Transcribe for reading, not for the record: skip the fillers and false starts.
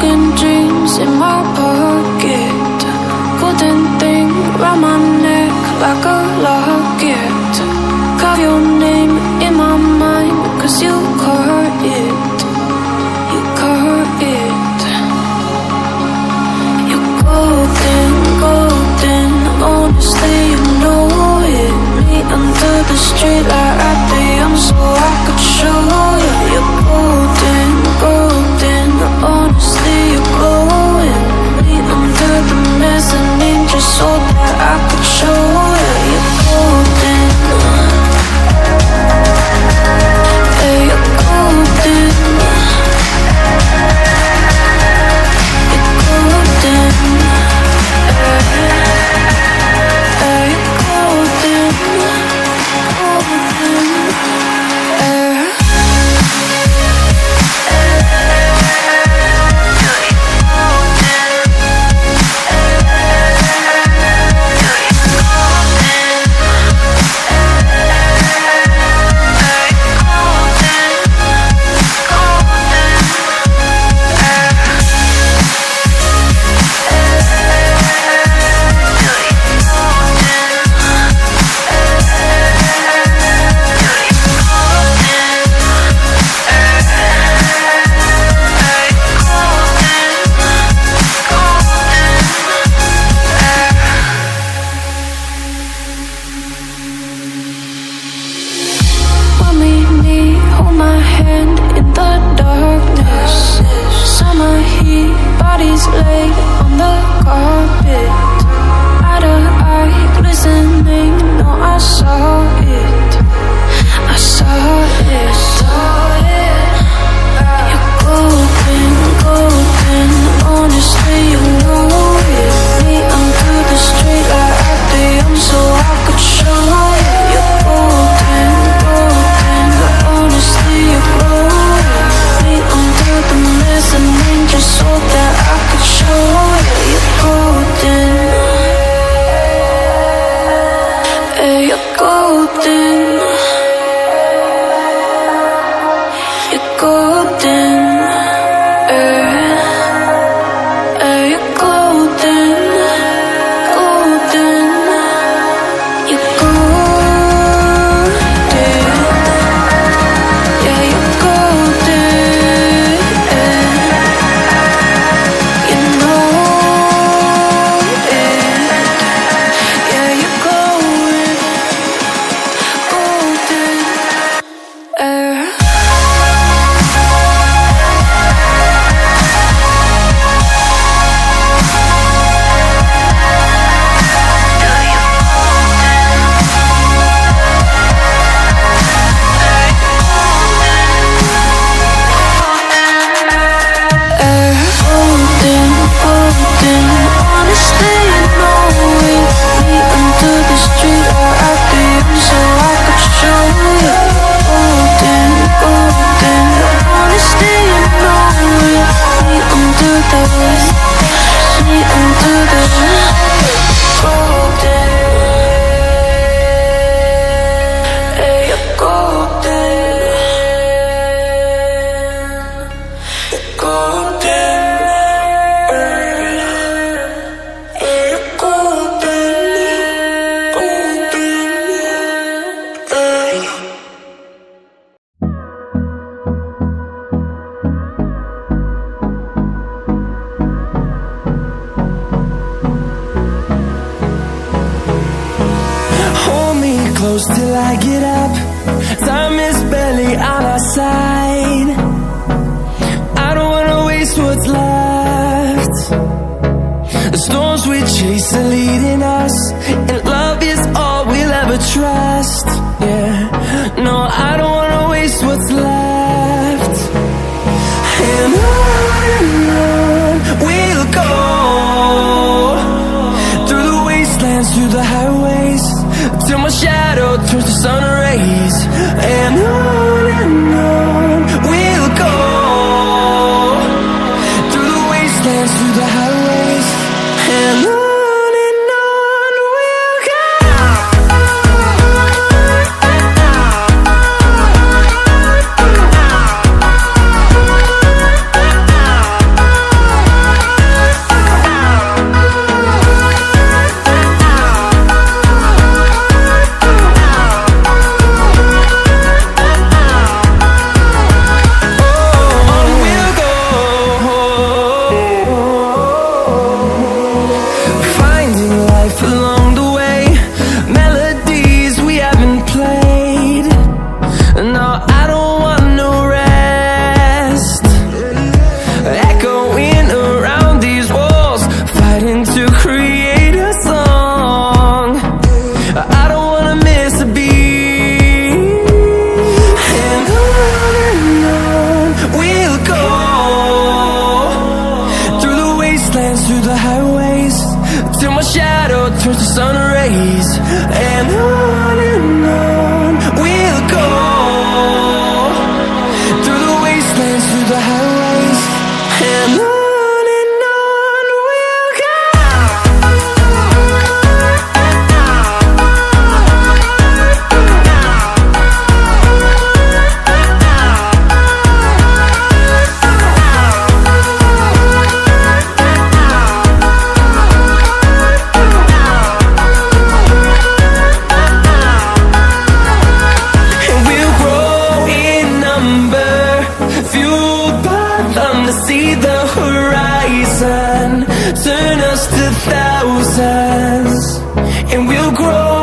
Broken dreams in my pocket, golden thing round my neck like a locket. Carve your name in my mind, 'cause you caught it, you caught it. You're golden, golden, honestly you know it. Me under the street like at the so I could show you. You're golden, golden, honestly you're glowing. Me under the mezzanine just so that I could show you. You're golden, hey, you're golden, you're golden, hey, you're golden, golden. Lay on the carpet, eye to eye, glistening. No, I saw it, I saw it. You're golden, golden, honestly you know it. Me under the street like at the so I could show you. You're golden, golden, honestly you're glowing. Me under the mezzanine just so that I could show you. You're golden, hey, you're golden, you're golden, hey, you're golden, golden, you're golden, yeah, you're golden, you know it, yeah, you're golden, golden, golden, golden, honestly you know it. Me under the street or at the so I could show you. Golden, golden, honestly you know it. Me under the, me under the golden, hey, you're golden, golden. Hold me close till I get up. Time is barely on our side. I don't wanna waste what's left. The storms we chase are leading us, and love is all we'll ever trust. Yeah, no, I don't wanna waste what's left. And on we'll go, through the wastelands, through the highways, till my shadow turns to sun rays. And on we'll go, through the wastelands, through the highways. And on we'll go. wastelands, through the highways, till my shadow turns to sun rays. And on we'll go, through the wastelands, through the highways, and on we'll go. See the horizon turn us to thousands, and we'll grow